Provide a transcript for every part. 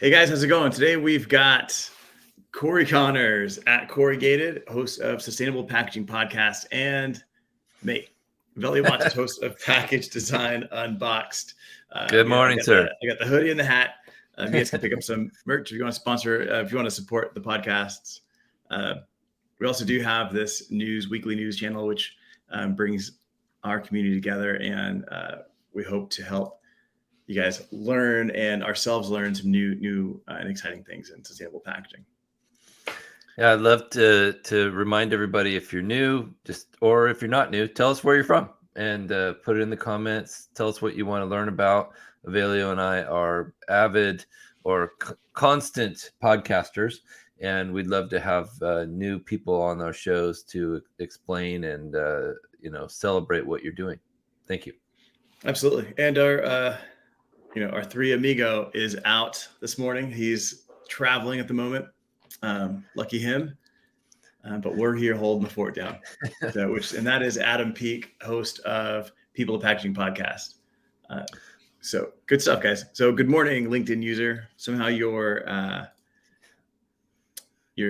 Hey guys, how's it going? Today we've got Corey Connors at Corrugated, host of Sustainable Packaging Podcast, and me, Veli Watts, host of Package Design Unboxed. Good morning, sir. I got the hoodie and the hat. You guys can pick up some merch if you want to sponsor, if you want to support the podcasts. We also do have this weekly news channel, which brings our community together, and we hope to help you guys learn and ourselves learn some new and exciting things in sustainable packaging. Yeah, I'd love to remind everybody, if you're new, or if you're not new, tell us where you're from and put it in the comments. Tell us what you want to learn about. Avelio and I are avid or constant podcasters, and we'd love to have new people on our shows to explain and celebrate what you're doing. Thank you. Absolutely. And our three amigo is out this morning. He's traveling at the moment. Lucky him. But we're here holding the fort down. And that is Adam Peak, host of People of Packaging Podcast. So good stuff, guys. So good morning, LinkedIn user. Somehow your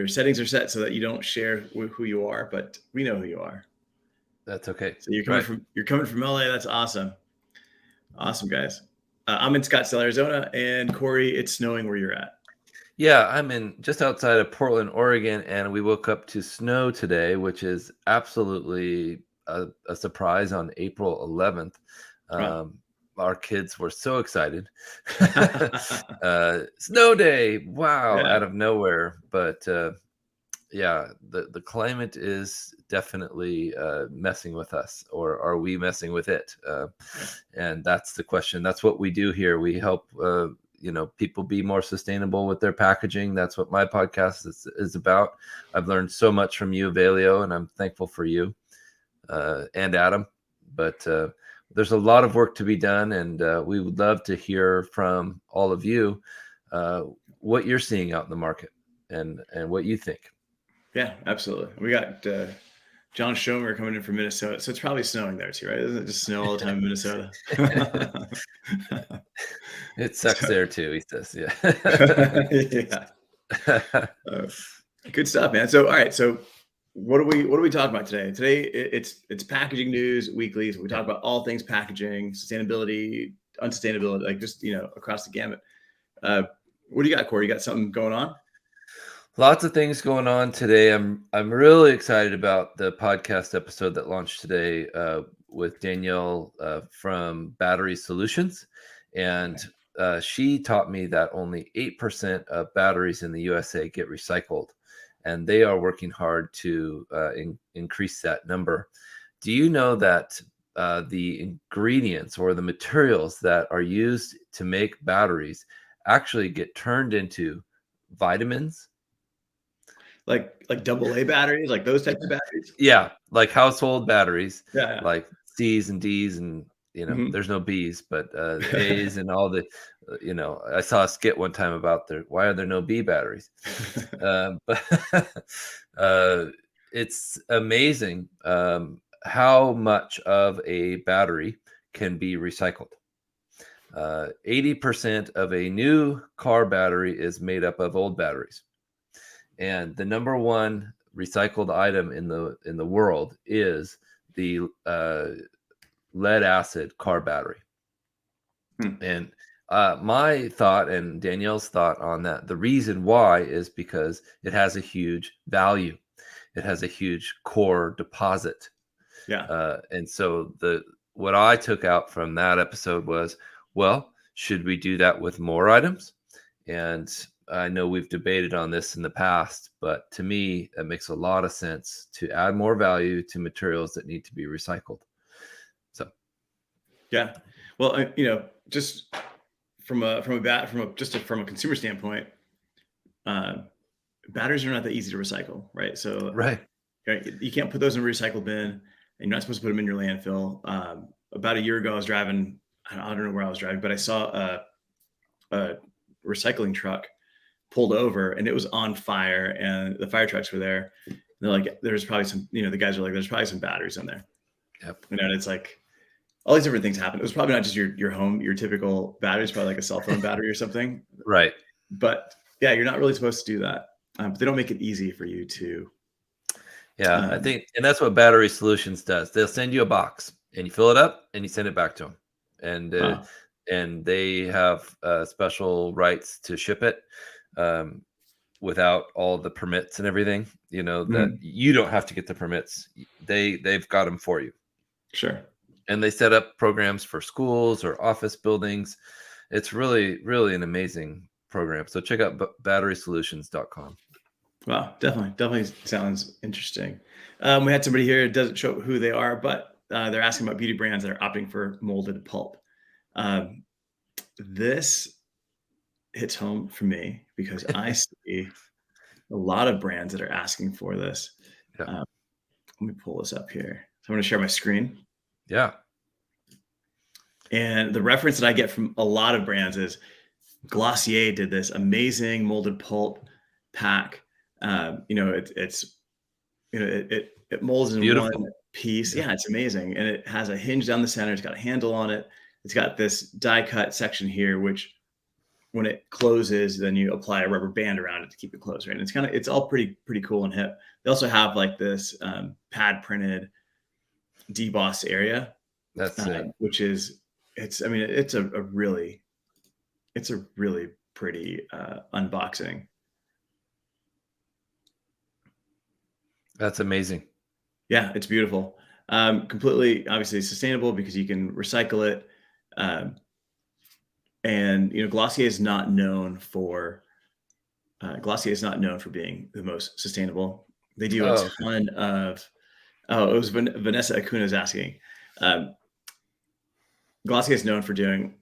settings are set so that you don't share who you are, but we know who you are. That's okay. So you're coming from LA. That's awesome. Awesome, guys. I'm in Scottsdale, Arizona, and Corey, it's snowing where you're at. Yeah, I'm in just outside of Portland, Oregon, and we woke up to snow today, which is absolutely a surprise on April 11th. Right. Our kids were so excited. Snow day, wow, Yeah. out of nowhere. But yeah, the climate is definitely messing with us, or are we messing with it? And that's the question. That's what we do here. We help people be more sustainable with their packaging. That's what my podcast is about. I've learned so much from you, Avelio, and I'm thankful for you and Adam. But there's a lot of work to be done, and we would love to hear from all of you what you're seeing out in the market and what you think. Yeah, absolutely. We got John Schomer coming in from Minnesota. So it's probably snowing there too, right? Doesn't it just snow all the time in Minnesota? It sucks there too, he says. Yeah. Yeah. Good stuff, man. So, all right. So what are we talking about today? Today it's packaging news weekly. So we talk about all things packaging, sustainability, unsustainability, like just across the gamut. What do you got, Corey? You got something going on? Lots of things going on today. I'm really excited about the podcast episode that launched today with Danielle from Battery Solutions, and she taught me that only 8% of batteries in the USA get recycled, and they are working hard to increase that number. Do you know that the ingredients or the materials that are used to make batteries actually get turned into vitamins? Like AA batteries, like those types of batteries? Yeah, like household batteries, Yeah. like C's and D's and, there's no B's, but A's and all the, I saw a skit one time about why are there no B batteries? But it's amazing how much of a battery can be recycled. 80% of a new car battery is made up of old batteries. And the number one recycled item in the world is the lead acid car battery. And my thought and Danielle's thought on that, the reason why is because it has a huge value. It has a huge core deposit. Yeah. And so what I took out from that episode was, well, should we do that with more items? And I know we've debated on this in the past, but to me, it makes a lot of sense to add more value to materials that need to be recycled. So, yeah. Well, just from a consumer standpoint, batteries are not that easy to recycle, right? So, right, you can't put those in a recycle bin, and you're not supposed to put them in your landfill. About a year ago, I was driving. I don't know where I was driving, but I saw a recycling truck pulled over, and it was on fire, and the fire trucks were there. And they're like, there's probably some, the guys are like, there's probably some batteries in there. Yep. And it's like all these different things happen. It was probably not just your typical battery. It's probably like a cell phone battery or something. Right. But yeah, you're not really supposed to do that. But they don't make it easy for you to. Yeah, I think, and that's what Battery Solutions does. They'll send you a box, and you fill it up, and you send it back to them, Wow. and they have special rights to ship it um, without all the permits and everything. That Mhm. you don't have to get the permits; they've got them for you, Sure. and they set up programs for schools or office buildings. It's really, really an amazing program. So check out batterysolutions.com. Wow. Definitely sounds interesting. We had somebody here. It doesn't show who they are, but they're asking about beauty brands that are opting for molded pulp. Um, this hits home for me because I see a lot of brands that are asking for this. Yeah. Uh, Let me pull this up here. So I'm going to share my screen. Yeah. And the reference that I get from a lot of brands is Glossier did this amazing molded pulp pack. It's it molds It's in one beautiful. piece. Yeah. Yeah, it's amazing, and it has a hinge down the center. It's got a handle on it. It's got this die cut section here, which when it closes, then you apply a rubber band around it to keep it closed, right? And it's all pretty cool and hip. They also have like this pad printed deboss area, That's sick. which is it's a really pretty unboxing. That's amazing. Yeah, it's beautiful. Completely, obviously sustainable because you can recycle it. Um, and Glossier is not known for being the most sustainable. They do a Oh, okay. ton of. Oh, it was Vanessa Acuna's asking. Um, Glossier is known for doing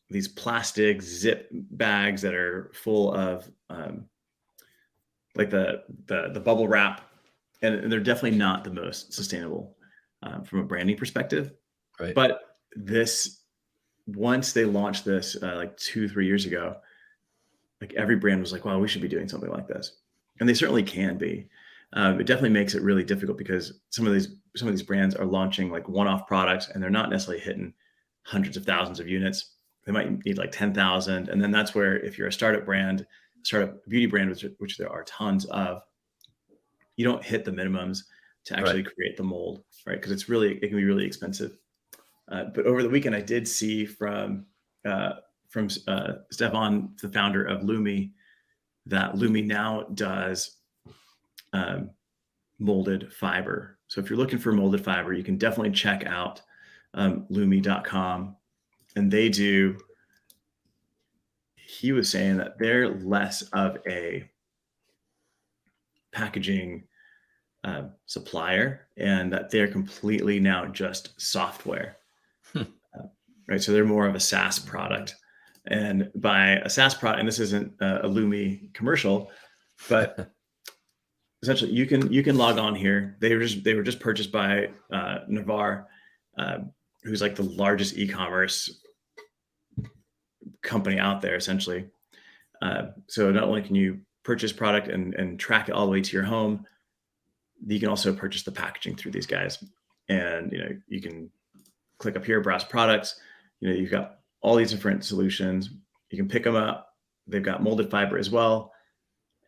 these plastic zip bags that are full of like the bubble wrap, and they're definitely not the most sustainable from a branding perspective. Right. But this, once they launched this like 2-3 years ago, like every brand was like, "Wow, we should be doing something like this," and they certainly can be. It definitely makes it really difficult because some of these brands are launching like one-off products, and they're not necessarily hitting hundreds of thousands of units. They might need like 10,000, and then that's where if you're a startup beauty brand, which there are tons of, you don't hit the minimums to Right. actually create the mold, right? Because it can be really expensive. But over the weekend, I did see from Stefan, the founder of Lumi, that Lumi now does um, molded fiber. So if you're looking for molded fiber, you can definitely check out Lumi.com, and they do. He was saying that they're less of a packaging supplier, and that they're completely now just software. Hmm. Right? So they're more of a SaaS product. And by a SaaS product, and this isn't a Lumi commercial, but essentially you can log on here. They were just purchased by Navar, who's like the largest e-commerce company out there, essentially. So not only can you purchase product and track it all the way to your home, you can also purchase the packaging through these guys. And you can click up here, browse products. You've got all these different solutions. You can pick them up. They've got molded fiber as well.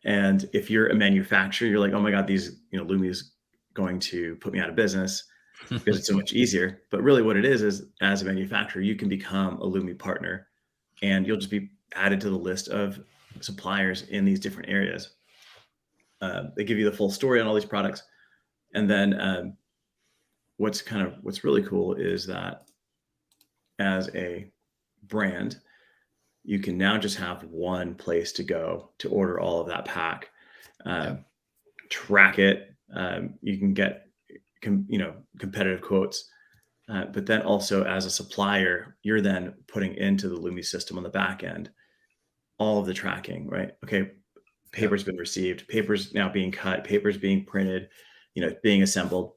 And if you're a manufacturer, you're like, oh my God, these, Lumi is going to put me out of business because it's so much easier. But really what it is as a manufacturer, you can become a Lumi partner, and you'll just be added to the list of suppliers in these different areas. They give you the full story on all these products. And then what's really cool is that as a brand, you can now just have one place to go to order all of that pack, Yeah. track it. You can get competitive quotes, but then also as a supplier, you're then putting into the Lumi system on the back end all of the tracking, right? Okay, Yeah. paper's been received, paper's now being cut, paper's being printed, being assembled,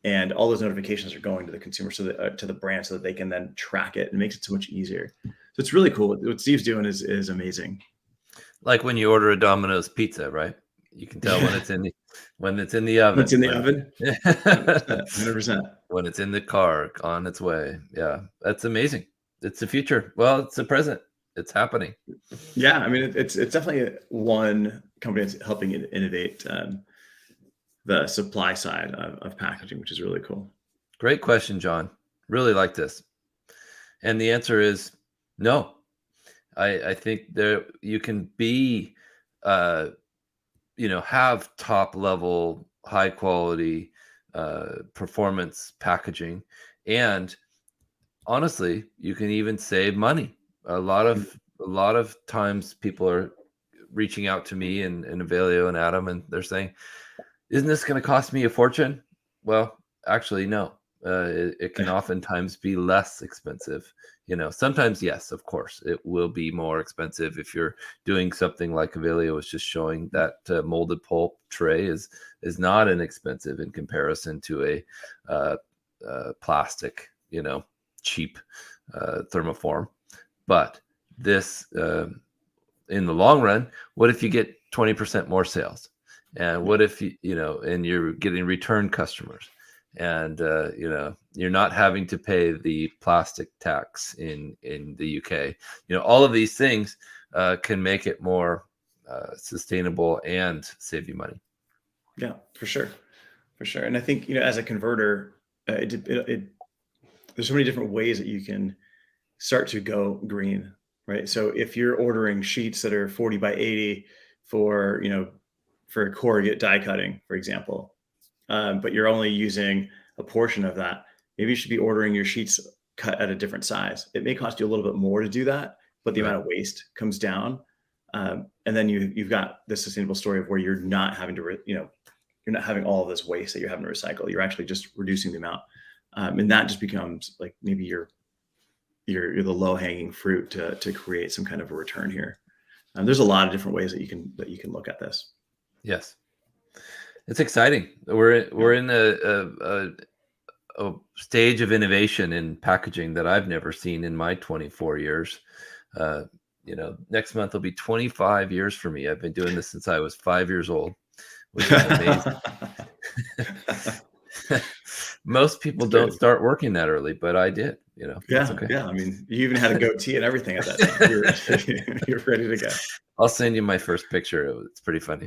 and all those notifications are going to the consumer, so that to the brand, so that they can then track it. And makes it so much easier. So it's really cool. What Steve's doing is amazing. Like when you order a Domino's pizza, right? You can tell when it's in the When it's oven. in the oven, 100%, 100%. When it's in the car on its way. Yeah, that's amazing. It's the future. Well, it's the present. It's happening. Yeah, I mean, it's definitely one company that's helping innovate the supply side of packaging, which is really cool. Great question, John. Really like this. And the answer is no. I think there you can be, uh, have top level, high quality performance packaging, and honestly, you can even save money. A lot of times, people are reaching out to me and Avelio and Adam, and they're saying, "Isn't this going to cost me a fortune?" Well, actually, no. It can oftentimes be less expensive. Sometimes, yes, of course, it will be more expensive if you're doing something like Avelio was just showing. That molded pulp tray is not inexpensive in comparison to a plastic, cheap thermoform. But this, in the long run, what if you get 20% more sales? And what if and you're getting return customers, and you're not having to pay the plastic tax in the UK? All of these things can make it more sustainable and save you money. Yeah, for sure, for sure. And I think as a converter, there's so many different ways that you can start to go green, right? So if you're ordering sheets that are 40 by 80 for for corrugate die cutting, for example, but you're only using a portion of that, maybe you should be ordering your sheets cut at a different size. It may cost you a little bit more to do that, but the Right. amount of waste comes down. And then you've got the sustainable story of where you're not having to you're not having all of this waste that you're having to recycle. You're actually just reducing the amount, and that just becomes like maybe you're the low hanging fruit to create some kind of a return here. There's a lot of different ways that you can look at this. Yes, it's exciting. We're in a stage of innovation in packaging that I've never seen in my 24 years. Next month will be 25 years for me. I've been doing this since I was 5 years old, which is amazing. Most people don't start working that early, but I did. That's okay. Yeah. I mean, you even had a goatee and everything at that time. You're ready to go. I'll send you my first picture. It's pretty funny.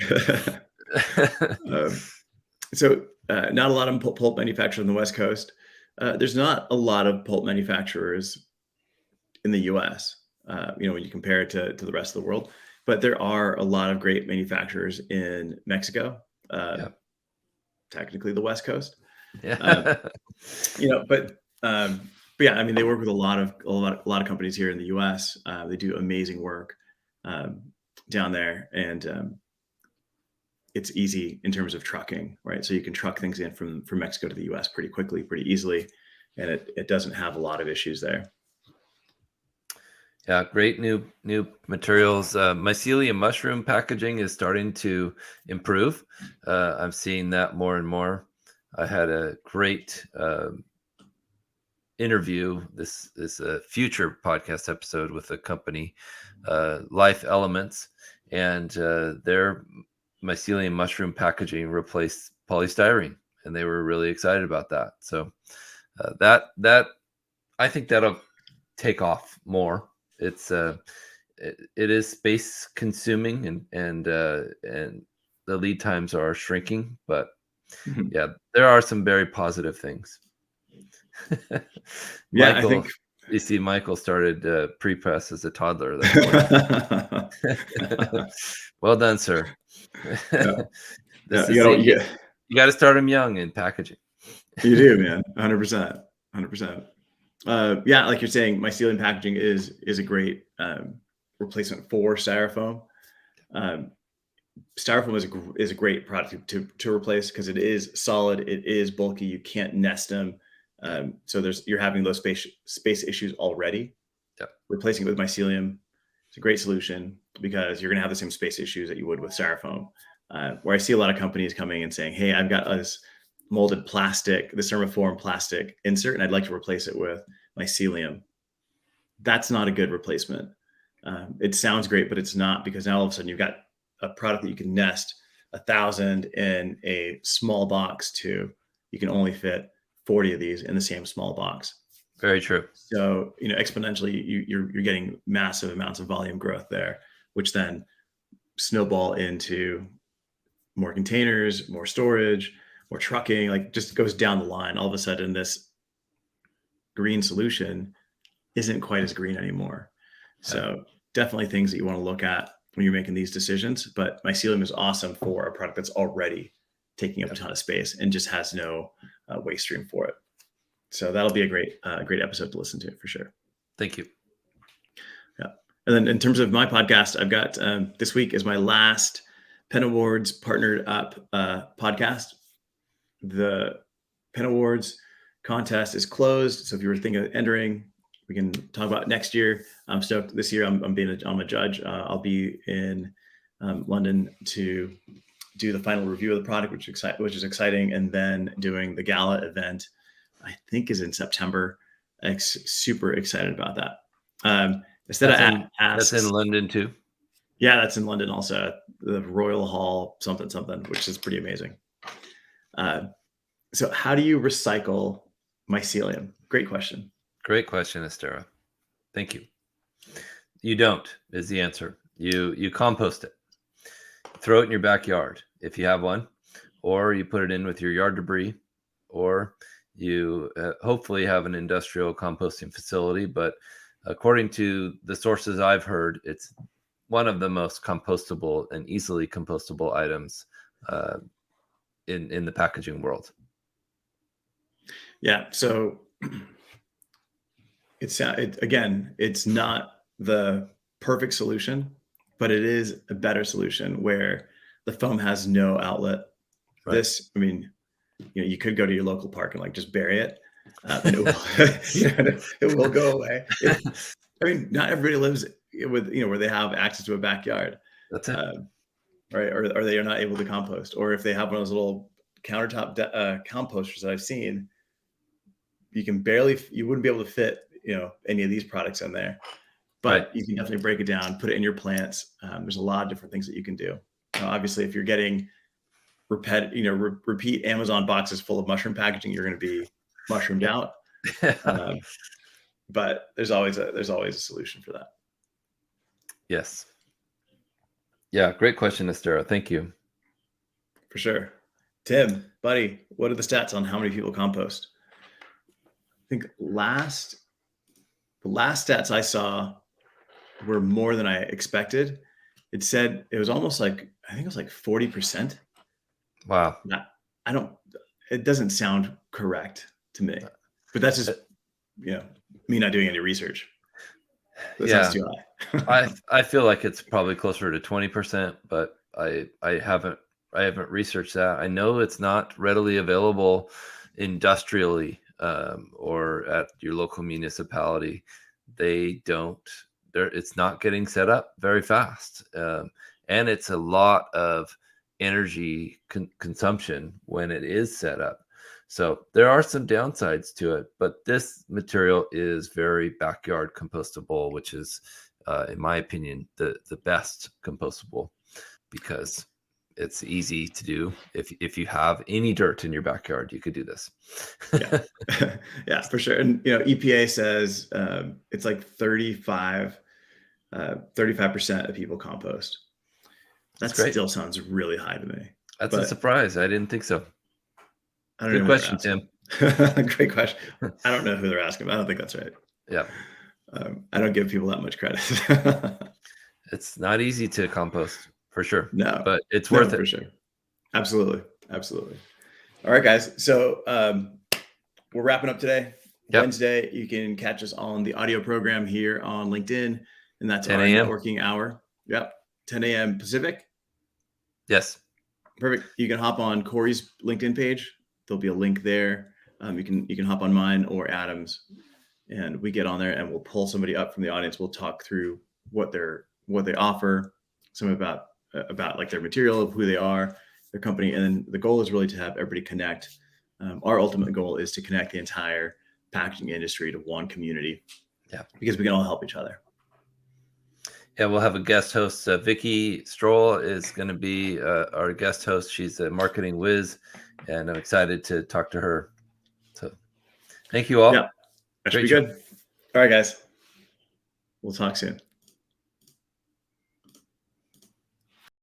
So, not a lot of pulp manufacturers on the West Coast. There's not a lot of pulp manufacturers in the U.S. When you compare it to the rest of the world, but there are a lot of great manufacturers in Mexico. Yeah. Technically, the West Coast. Yeah. But yeah, I mean, they work with a lot of companies here in the U.S. They do amazing work down there, and it's easy in terms of trucking, right? So you can truck things in from Mexico to the U.S. pretty quickly, pretty easily, and it doesn't have a lot of issues there. Yeah, great new materials. Mycelium mushroom packaging is starting to improve. I'm seeing that more and more. I had a great interview, this future podcast episode with a company, Life Elements, and their mycelium mushroom packaging replaced polystyrene, and they were really excited about that. So that I think that'll take off more. It's it is space consuming, and the lead times are shrinking, but yeah, there are some very positive things. Yeah, I Michael, think. you see, Michael started pre-press as a toddler. Well done, sir. Yeah. This You is got it. You got to start them young in packaging. you do, man. 100%. 100%. Yeah, like you're saying, mycelium packaging is a great replacement for styrofoam. Styrofoam is a great product to replace because it is solid, it is bulky, you can't nest them. So you're having those space issues already. Yep. Replacing it with mycelium is a great solution because you're going to have the same space issues that you would with styrofoam. Where I see a lot of companies coming and saying, "Hey, I've got this molded plastic, this thermoform plastic insert, and I'd like to replace it with mycelium." That's not a good replacement. It sounds great, but it's not, because now all of a sudden you've got a product that you can nest 1,000 in a small box to, you can only fit 40 of these in the same small box. Very true. So, exponentially, you're getting massive amounts of volume growth there, which then snowball into more containers, more storage, more trucking, like just goes down the line. All of a sudden, this green solution isn't quite as green anymore. So definitely things that you want to look at when you're making these decisions. But mycelium is awesome for a product that's already taking up a ton of space and just has no waste stream for it. So that'll be a great episode to listen to for sure. Thank you. Yeah. And then in terms of my podcast, I've got this week is my last Penn Awards partnered up podcast. The Penn Awards contest is closed. So if you were thinking of entering, we can talk about next year. I'm stoked. This year, I'm a judge. I'll be in London to do the final review of the product, which is exciting, and then doing the gala event. I think is in September. Super excited about that. That's in London too. Yeah, that's in London also. The Royal Hall something, which is pretty amazing. So how do you recycle mycelium? Great question. Great question, Estera. Thank you. You don't is the answer. You compost it. Throw it in your backyard if you have one, or you put it in with your yard debris, or you hopefully have an industrial composting facility. But according to the sources I've heard, it's one of the most compostable and easily compostable items in the packaging world. Yeah. So it's not the perfect solution, but it is a better solution where the foam has no outlet. Right. You could go to your local park and just bury it, and it will go away. Not everybody lives with where they have access to a backyard. That's it. Right, or they are not able to compost, or if they have one of those little countertop composters that I've seen, you wouldn't be able to fit any of these products in there, but you can definitely break it down, put it in your plants. There's a lot of different things that you can do. Obviously, if you're getting repeat Amazon boxes full of mushroom packaging, you're going to be mushroomed out. But there's always a solution for that. Yes. Yeah, great question, Estera. Thank you. For sure. Tim, buddy, what are the stats on how many people compost? I think the last stats I saw were more than I expected. It said it was almost I think it was 40%. Wow. It doesn't sound correct to me, but that's just, me not doing any research. That sounds too high. I feel like it's probably closer to 20%, but I haven't researched that. I know it's not readily available industrially or at your local municipality. It's not getting set up very fast. And it's a lot of energy consumption when it is set up. So there are some downsides to it, but this material is very backyard compostable, which is, in my opinion, the best compostable, because it's easy to do. If you have any dirt in your backyard, you could do this. Yeah, for sure. And EPA says it's 35% of people compost. That still sounds really high to me. That's a surprise. I didn't think so. Good question, Tim. Great question. I don't know who they're asking, but I don't think that's right. Yeah. I don't give people that much credit. It's not easy to compost, for sure. No, but it's worth it. For sure. Absolutely. All right, guys. So we're wrapping up today. Yep. Wednesday, you can catch us on the audio program here on LinkedIn, and that's our networking hour. Yep. 10 a.m. Pacific. Yes. Perfect. You can hop on Corey's LinkedIn page. There'll be a link there. You can hop on mine or Adam's, and we get on there and we'll pull somebody up from the audience. We'll talk through what they offer, some about their material, of who they are, their company, and then the goal is really to have everybody connect. Our ultimate goal is to connect the entire packaging industry to one community. Yeah, because we can all help each other. Yeah, we'll have a guest host. Vicky Stroll is going to be our guest host. She's a marketing whiz, and I'm excited to talk to her. So thank you all. Yeah. That should Great be show. good. All right, guys. We'll talk soon.